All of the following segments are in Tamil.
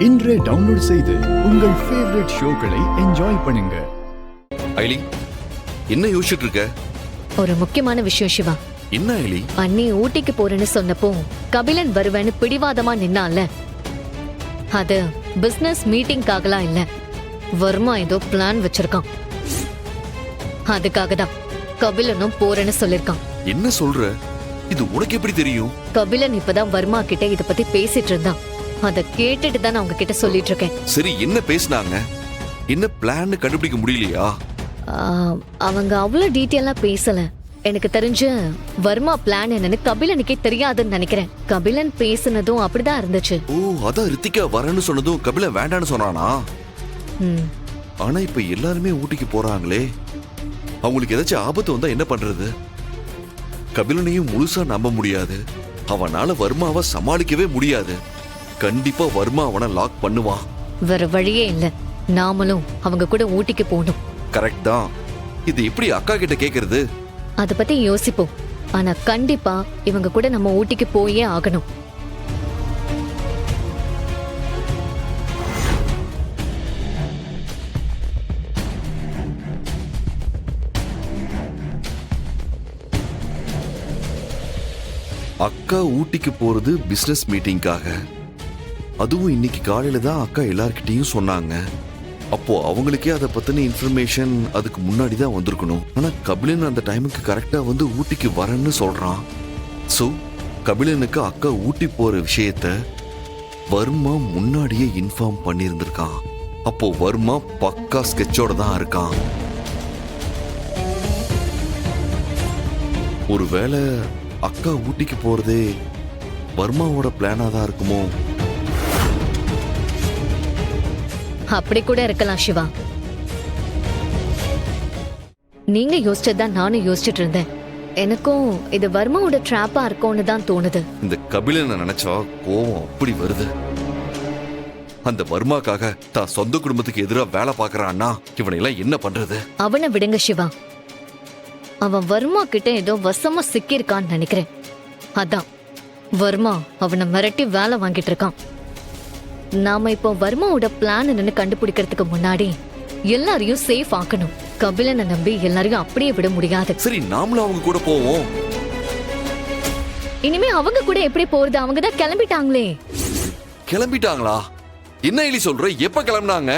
இன்றே டவுன்லோட் செய்து உங்கள் ஃபேவரட் ஷோக்களை என்ஜாய் பண்ணுங்க. ஐலி, என்ன யோசிச்சுட்டு இருக்க? ஒரு முக்கியமான விஷயம் சிவா. என்ன ஐலி? அண்ணி ஊட்டிக்கு போறேன்னு சொன்னப்போ கபிலன் வருவேன்னு பிடிவாதமா நின்னால, அது பிசினஸ் மீட்டிங்காகலாம் இல்ல, வர்மா ஏதோ பிளான் வச்சிருக்கான். அதுக்காக தான் கபிலனும் போறேன்னு சொல்லிருக்கான். என்ன சொல்ற? இது உனக்கு எப்படி தெரியும்? கபிலன் இப்பதான் வர்மா கிட்ட இத பத்தி பேசிட்டு இருந்தான். அத கேட்டுட்டு தான் நான் உங்க கிட்ட சொல்லிட்டு இருக்கேன். சரி, என்ன பேசினாங்க? என்ன பிளான் கண்டுபிடிக்க முடியலையா? அவங்க அவ்வளவு டீட்டெயிலா பேசல. எனக்கு தெரிஞ்ச வர்மா பிளான் என்னன்னு கபிலனுக்கே தெரியாதுன்னு நினைக்கிறேன். கபிலன் பேசுனதும் அப்படிதான் இருந்துச்சு. ஓ, அதான் ரித்திகா வரேன்னு சொன்னதும் கபிலன் வேண்டான்னு சொன்னானா? ஆனா இப்ப எல்லாருமே ஊட்டிக்கு போறாங்களே, அவங்களுக்கு ஏதாச்சும் ஆபத்து வந்தா என்ன பண்றது? கபிலனையும் முழுசா நம்ப முடியாது. அவனால வர்மாவை சமாளிக்கவே முடியாது. கண்டிப்பா வர்மா அவனை லாக் பண்ணுவான். வேற வழியே இல்ல, நாமளும் அவங்க கூட ஊட்டிக்கு போகணும். கரெக்ட் தான். இது எப்படி அக்கா கிட்ட கேக்குறது? அத பத்தி யோசிப்போம். ஆனா கண்டிப்பா இவங்க கூட நம்ம ஊட்டிக்கு போயே ஆகணும். அக்கா ஊட்டிக்கு போறது பிசினஸ் மீட்டிங்காக. அதுவும் இன்னைக்கு காலையில தான் அக்கா எல்லார்கிட்டையும் சொன்னாங்க. அப்போ அவங்களுக்கே அதை பத்தின இன்ஃபர்மேஷன் அதுக்கு முன்னாடி தான் வந்திருக்கணும். ஆனா கபிலன் அந்த டைமுக்கு கரெக்டா வந்து ஊட்டிக்கு வரேன்னு சொல்றான். சோ கபிலனுக்கு அக்கா ஊட்டி போற விஷயத்த வர்மா முன்னாடியே இன்ஃபார்ம் பண்ணியிருந்திருக்கான். அப்போ வர்மா பக்கா ஸ்கெட்சோட தான் இருக்கான். ஒருவேளை அக்கா ஊட்டிக்கு போறதே வர்மாவோட பிளானா தான் இருக்குமோ? அப்படி கூட இருக்கலாம் சிவா. நீங்க யோசிச்சதான் நானும் யோசிச்சுட்டு இருந்தேன். எனக்கும் இது வர்மாவோட ட்ராப்பா இருக்கும்னு தான் தோணுது. இந்த கபிலனை நினைச்சா கோவம் அப்படி வருது. அந்த வர்மாக்காக தான் சொந்த குடும்பத்துக்கு எதிராக வேலை பார்க்கறான்னா இவனை எல்லாம் என்ன பண்றது? அவனை விடுங்க சிவா. அவன் வர்மா கிட்ட ஏதோ வசமா சிக்கியிருக்கான்னு நினைக்கிறேன். அதான் வர்மா அவனை மிரட்டி வேலை வாங்கிட்டு இருக்கான். நாம இப்போ வர்மாவோட பிளான் என்னன்னு கண்டுபிடிக்கிறதுக்கு முன்னாடி எல்லாரையும் சேஃப் ஆக்கணும். கபிலனை நம்பி எல்லாரையும் அப்படியே விட முடியாது. சரி, நாமளும் அவங்க கூட போவோம். இனிமே அவங்க கூட எப்படி போறது? அவங்க தான் கிளம்பிட்டாங்களே. கிளம்பிட்டாங்களா? என்ன இலி சொல்ற? எப்ப கிளம்பினாங்க?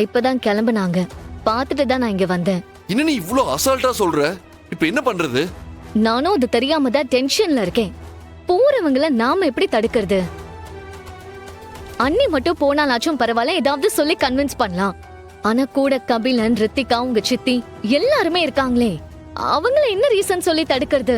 இப்பதான் கிளம்புனாங்க. பார்த்துட்டு தான் நான் இங்க வந்தேன். என்ன நீ இவ்ளோ அசால்ட்டா சொல்ற? இப்ப என்ன பண்றது? நானும் அது தெரியாம தான் டென்ஷன்ல இருக்கேன். போறவங்கள நாம எப்படி தடுக்கிறது? அண்ணி மட்டும் போனாலாச்சும் பரவாயில்ல, ஏதாவது சொல்லி கன்வின்ஸ் பண்ணலாம். ஆனா கூட கபிலன், ரித்திகா, உங்க சித்தி எல்லாருமே இருக்காங்களே, அவங்கள என்ன ரீசன் சொல்லி தடுக்கிறது?